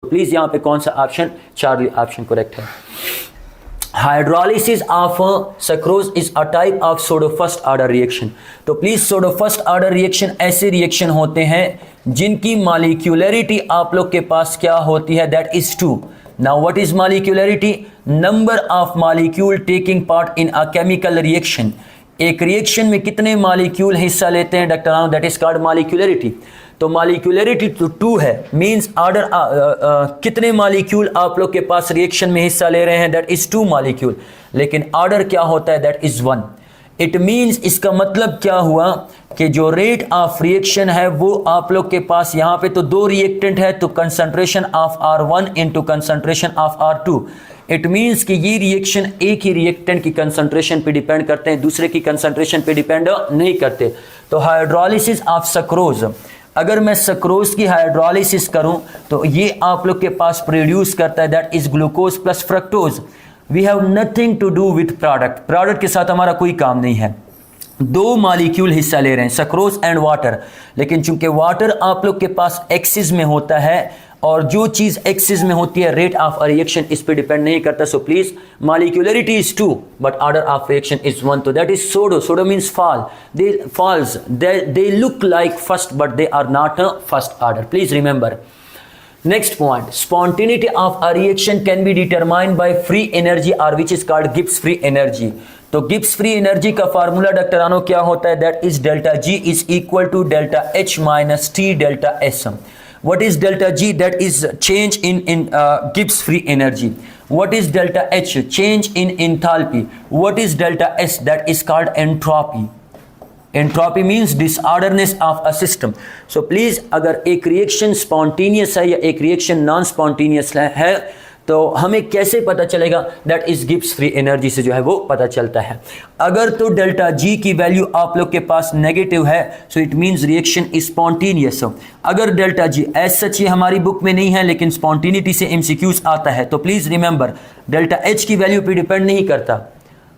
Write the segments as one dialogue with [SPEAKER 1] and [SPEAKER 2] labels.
[SPEAKER 1] Please यहाँ पे कौन सा ऑप्शन, चार्ली ऑप्शन करेक्ट है। Hydrolysis of sucrose is a type of pseudo first order reaction. तो please pseudo first order reaction ऐसे रिएक्शन होते हैं जिनकी मॉलिक्यूलरिटी आप लोग के पास क्या होती है, that is 2। Now what is molecularity? Number of molecule taking part in a chemical reaction. एक रिएक्शन में कितने मॉलिक्यूल हिस्सा लेते हैं doctor, that is called molecularity. तो मॉलिक्यूलरिटी तो 2 है, मींस ऑर्डर कितने मॉलिक्यूल आप लोग के पास रिएक्शन में हिस्सा ले रहे हैं, दैट इज 2 मॉलिक्यूल, लेकिन ऑर्डर क्या होता है, दैट इज 1। इट मींस इसका मतलब क्या हुआ कि जो रेट ऑफ रिएक्शन है वो आप लोग के पास यहाँ पे तो 2 रिएक्टेंट है, तो concentration of R1 into concentration of R2। It means कि ये रिएक्शन एक ही रिएक्टेंट की कंसंट्रेशन पे डिपेंड करते हैं, दूसरे की कंसंट्रेशन पे डिपेंड नहीं करते। तो हाइड्रोलिसिस ऑफ सक्रोज, अगर मैं सक्रोज की हाइड्रोलिसिस करूं तो ये आप लोग के पास प्रोड्यूस करता है, that is glucose plus fructose. We have nothing to do with product, product के साथ हमारा कोई काम नहीं है। 2 मॉलिक्यूल हिस्सा ले रहे हैं, सक्रोज एंड वाटर, लेकिन चूंकि वाटर आप लोग के पास एक्सिस में होता है और जो चीज एक्सिस में होती है रेट ऑफ रिएक्शन इस पे डिपेंड नहीं करता। So please molecularity is 2 but order of reaction is 1, तो that is pseudo. Pseudo means false, they false, they look like first but they are not first order, please remember. Next point, spontaneity of a reaction can be determined by free energy और which is called Gibbs free energy. तो Gibbs free energy का formula डॉक्टर आनो क्या होता है, that is delta ji is equal to delta H minus T delta S. What is delta G? That is change in Gibbs free energy. What is delta H? Change in enthalpy. What is delta S? That is called entropy. Entropy means disorderness of a system. So please, अगर एक reaction spontaneous है या एक reaction non spontaneous है तो हमें कैसे पता चलेगा, that is Gibbs free energy से जो है वो पता चलता है। अगर तो डेल्टा जी की वैल्यू आप लोग के पास नेगेटिव है, so it means reaction is spontaneous. अगर डेल्टा जी एज सच ये हमारी बुक में नहीं है लेकिन स्पॉन्टेनिटी से एमसीक्यूज आता है, तो प्लीज रिमेंबर डेल्टा एच की वैल्यू पे डिपेंड नहीं करता,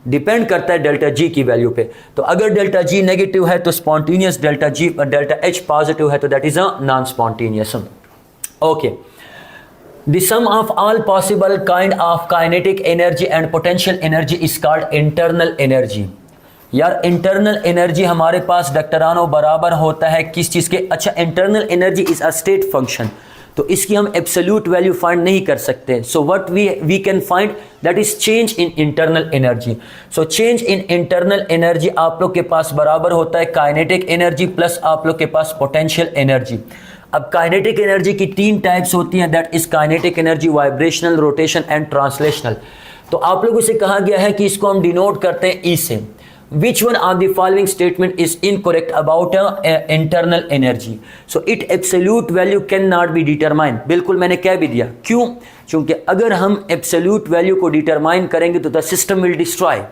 [SPEAKER 1] डिपेंड करता है डेल्टा जी की वैल्यू पे। तो अगर डेल्टा जी नेगेटिव है तो स्पॉन्टेनियस, डेल्टा एच पॉजिटिव है तो that is a non spontaneous. Okay, the sum of all possible kind of kinetic energy and potential energy is called internal energy। यार internal energy हमारे पास डॉक्टरानो बराबर होता है किस चीज़ के, अच्छा internal energy is a state function, तो इसकी हम एब्सोल्यूट वैल्यू फाइंड नहीं कर सकते। So what we can find, that is change in internal energy. So change in internal energy आप लोग के पास बराबर होता है काइनेटिक एनर्जी प्लस आप लोग के पास पोटेंशियल एनर्जी। अब काइनेटिक एनर्जी की 3 टाइप्स होती हैं, that is kinetic energy, vibrational, rotation and translational. तो आप लोगों से कहा गया है कि इसको हम डिनोट करते हैं ई से। Which one of the following statement is incorrect about internal energy? So it absolute value can not be determine. बिल्कुल मैंने कह भी दिया, क्यों? क्योंकि अगर हम एब्सोल्यूट वैल्यू को डिटरमाइन करेंगे तो the system will destroy.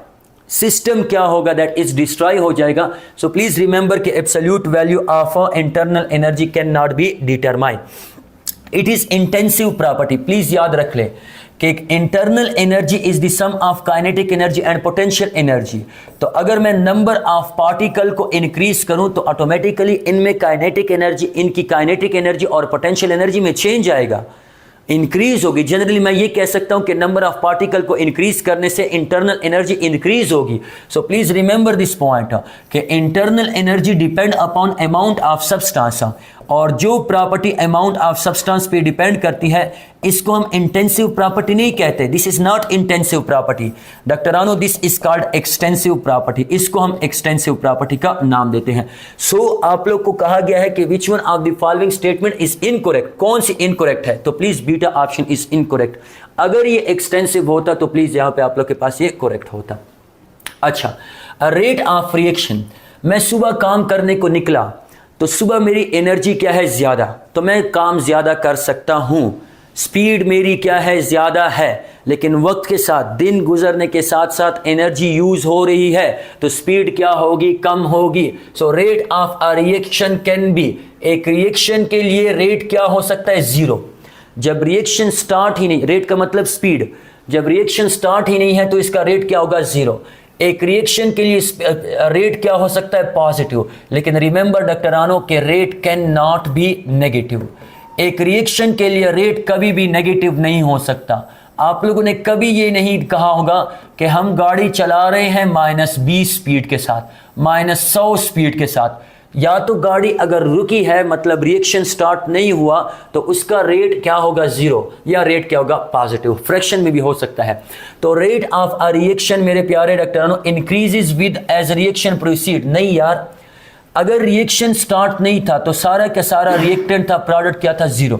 [SPEAKER 1] System क्या होगा, दैट इज डिस्ट्रॉय हो जाएगा। सो प्लीज रिमेंबर कि absolute value of internal energy can not be determine. It is intensive property, please याद रख ले कि internal energy is the sum of kinetic energy and potential energy. तो अगर मैं नंबर ऑफ पार्टिकल को increase करूं तो ऑटोमेटिकली इनमें काइनेटिक एनर्जी, इनकी काइनेटिक एनर्जी और पोटेंशियल एनर्जी में चेंज आएगा, इंक्रीज होगी। जनरली मैं ये कह सकता हूं कि नंबर ऑफ पार्टिकल को इंक्रीज करने से इंटरनल एनर्जी इंक्रीज होगी। So please remember this point कि internal energy depend upon amount of substance, और जो प्रॉपर्टी अमाउंट ऑफ सब्सटेंस पे डिपेंड करती है इसको हम इंटेंसिव प्रॉपर्टी नहीं कहते। This is not intensive property डॉक्टरानो, this is called extensive property. इसको हम एक्सटेंसिव प्रॉपर्टी का नाम देते हैं। सो आप लोग को कहा गया है कि which one of the following statement is incorrect. कौन सी इनकरेक्ट है? तो please beta option is incorrect. अगर ये एक्सटेंसिव होता तो प्लीज यहां पे आप लोग के पास ये करेक्ट होता। अच्छा, रेट ऑफ रिएक्शन, मैं सुबह काम करने को निकला तो सुबह मेरी एनर्जी क्या है, ज्यादा, तो मैं काम ज्यादा कर सकता हूं। स्पीड मेरी क्या है, ज्यादा है, लेकिन वक्त के साथ, दिन गुजरने के साथ साथ एनर्जी यूज हो रही है तो स्पीड क्या होगी, कम होगी। So rate of a reaction can B, एक रिएक्शन के लिए रेट क्या हो सकता है, 0। जब रिएक्शन स्टार्ट ही नहीं, रेट का मतलब स्पीड, जब रिएक्शन स्टार्ट ही नहीं है तो इसका रेट क्या होगा, 0। एक रिएक्शन के लिए रेट क्या हो सकता है, पॉजिटिव, लेकिन रिमेंबर डॉक्टरानो के rate can not B negative. एक रिएक्शन के लिए रेट कभी भी नेगेटिव नहीं हो सकता। आप लोगों ने कभी ये नहीं कहा होगा कि हम गाड़ी चला रहे हैं -20 स्पीड के साथ, -100 स्पीड के साथ। या तो गाड़ी अगर रुकी है मतलब रिएक्शन स्टार्ट नहीं हुआ तो उसका रेट क्या होगा 0, या रेट क्या होगा पॉजिटिव, फ्रैक्शन में भी हो सकता है। तो रेट ऑफ अ रिएक्शन मेरे प्यारे डॉक्टरानो increases with as reaction proceed. नहीं यार, अगर रिएक्शन स्टार्ट नहीं था तो सारा का सारा रिएक्टेंट था, प्रोडक्ट क्या था 0।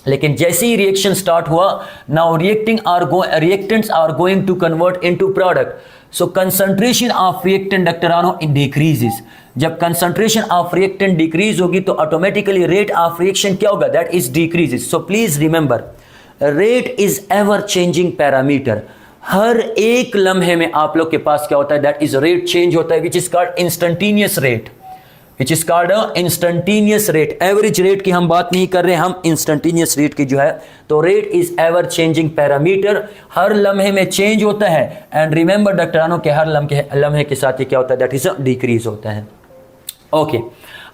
[SPEAKER 1] लेकिन जैसे ही रिएक्शन स्टार्ट हुआ, now reactants are going to convert into product. So concentration of reactant डॉक्टरानो डिक्रीजेस। जब कंसंट्रेशन ऑफ रिएक्टेंट डिक्रीज होगी तो ऑटोमेटिकली रेट ऑफ रिएक्शन क्या होगा, that is decreases. So please remember, rate is ever changing parameter. हर एक लम्हे में आप लोग के पास क्या होता है, दैट इज रेट चेंज होता है, विच is called instantaneous rate, which is called instantaneous rate. Average rate की हम बात नहीं कर रहे, हम इंस्टेंटेनियस रेट की जो है। तो rate is ever changing parameter, हर लम्हे में चेंज होता है। एंड रिमेंबर डॉक्टरानों के हर लम्हे के साथ ये क्या होता है, दैट इज डिक्रीज होता है। Okay,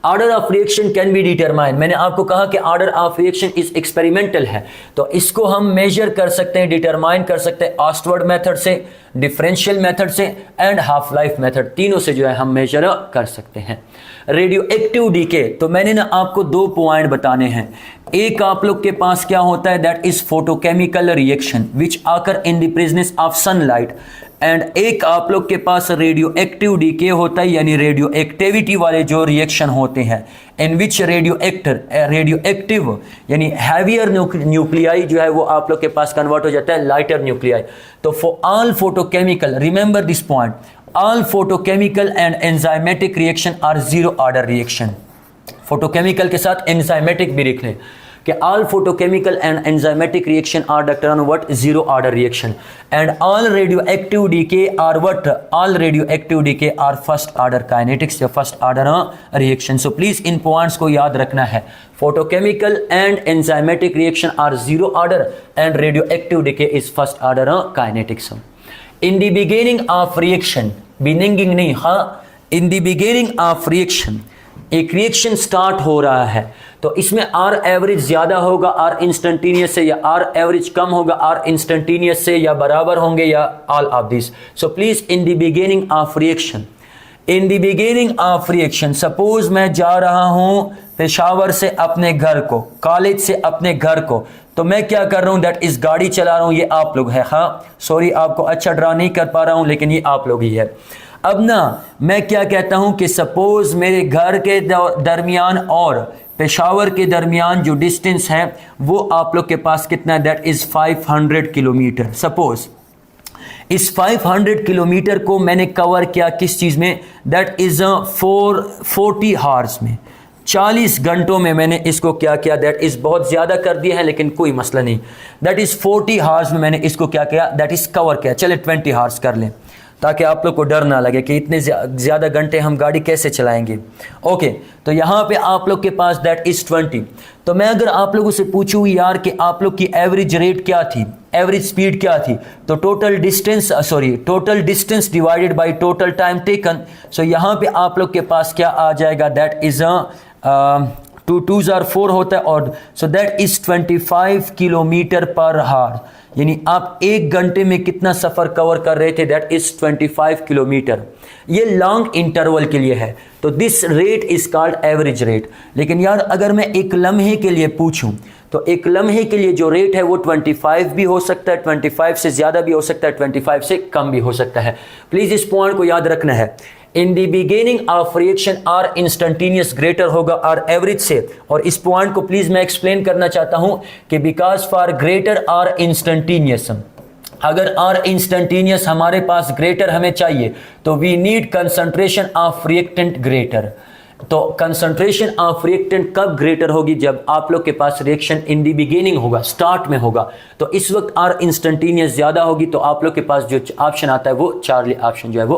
[SPEAKER 1] order of reaction can be determine. मैंने आपको कहा कि order of reaction is experimental है, तो इसको हम मेजर कर सकते हैं, डिटरमाइन कर सकते हैं ऑस्टवर्ड मेथड से, डिफरेंशियल मेथड से एंड हाफ लाइफ मेथड, तीनों से जो है हम मेजर कर सकते हैं। रेडियो एक्टिव डीके, तो मैंने ना आपको 2 पॉइंट बताने हैं। एक आप लोग के पास क्या होता है, that is photochemical reaction which occur in the presence of sunlight, and एक आप लोग के पास रेडियो एक्टिव डीके होता है, यानी रेडियो एक्टिविटी वाले जो रिएक्शन होते हैं, इन विच रेडियो एक्टिव यानी हैवियर न्यूक्लियाई जो है वो आप लोग के पास कन्वर्ट हो जाता है लाइटर न्यूक्लियाई। तो for all photochemical, remember this point, all photochemical and enzymatic reaction are 0 order reaction. Photochemical के साथ एंजाइमेटिक भी लिख लें कि all photochemical and enzymatic reaction are डॉक्टरानो what 0 order reaction, and all radioactive decay are what, all radioactive decay are first order kinetics या first order reaction। so please in points को याद रखना है, photochemical and enzymatic reaction are 0 order and radioactive decay is first order kinetics। in the beginning of reaction, beginning नहीं, हाँ, in the beginning of reaction, एक reaction start हो रहा है तो इसमें आर एवरेज ज्यादा होगा आर इंस्टेंटेनियस से, या आर एवरेज कम होगा आर इंस्टेंटेनियस से, या बराबर होंगे, या all of this. So please in the beginning of reaction, in the beginning of reaction, suppose मैं जा रहा हूं पेशावर से अपने घर को, कॉलेज से अपने घर को, तो मैं क्या कर रहा हूं, दैट इज गाड़ी चला रहा हूं, ये आप लोग है, हाँ सॉरी आपको अच्छा ड्रा नहीं कर पा रहा हूं लेकिन ये आप लोग ही है। अब ना मैं क्या कहता हूं कि सपोज मेरे घर के दरमियान और पेशावर के दरमियान जो डिस्टेंस है वो आप लोग के पास कितना है, दैट इज 500 किलोमीटर। सपोज इस 500 किलोमीटर को मैंने कवर किया किस चीज में, दैट इज 40 हार्स में, 40 घंटों में मैंने इसको क्या किया, दैट इज बहुत ज्यादा कर दिया है लेकिन कोई मसला नहीं, दैट इज 40 हार्स में मैंने इसको क्या किया, दैट इज कवर किया। चले 20 हार्स कर लें ताकि आप लोग को डर ना लगे कि इतने ज़्यादा घंटे हम गाड़ी कैसे चलाएंगे। ओके, तो यहाँ पे आप लोग के पास दैट इज़ 20। तो मैं अगर आप लोगों से पूछूँ यार कि आप लोग की एवरेज रेट क्या थी, एवरेज स्पीड क्या थी, तो total distance divided by total time taken. So यहाँ पे आप लोग के पास क्या आ जाएगा, दैट इज़ 2 2s are 4 होता है, और सो दैट इज़ 25 किलोमीटर पर हार, यानी आप 1 घंटे में कितना सफ़र कवर कर रहे थे, दैट इज़ 25 किलोमीटर। ये लॉन्ग इंटरवल के लिए है, तो this rate is called average rate. लेकिन यार अगर मैं एक लम्हे के लिए पूछूं तो एक लम्हे के लिए जो रेट है वो 25 भी हो सकता है, 25 से ज़्यादा भी हो सकता है, 25 से कम भी हो सकता है। प्लीज़ इस पॉइंट को याद रखना है। In the beginning of reaction R instantaneous greater होगा आर एवरेज से, और इस पॉइंट को प्लीज मैं एक्सप्लेन करना चाहता हूं कि because for greater R instantaneous, अगर आर इंस्टेंटेनियस हमारे पास ग्रेटर हमें चाहिए तो we need concentration of reactant greater. तो कंसंट्रेशन ऑफ रिएक्टेंट कब ग्रेटर होगी, जब आप लोग के पास रिएक्शन इन द बिगिनिंग होगा, स्टार्ट में होगा, तो इस वक्त आर इंस्टेंटेनियस ज्यादा होगी, तो आप लोग के पास जो ऑप्शन आता है वो चार्ली ऑप्शन जो है वो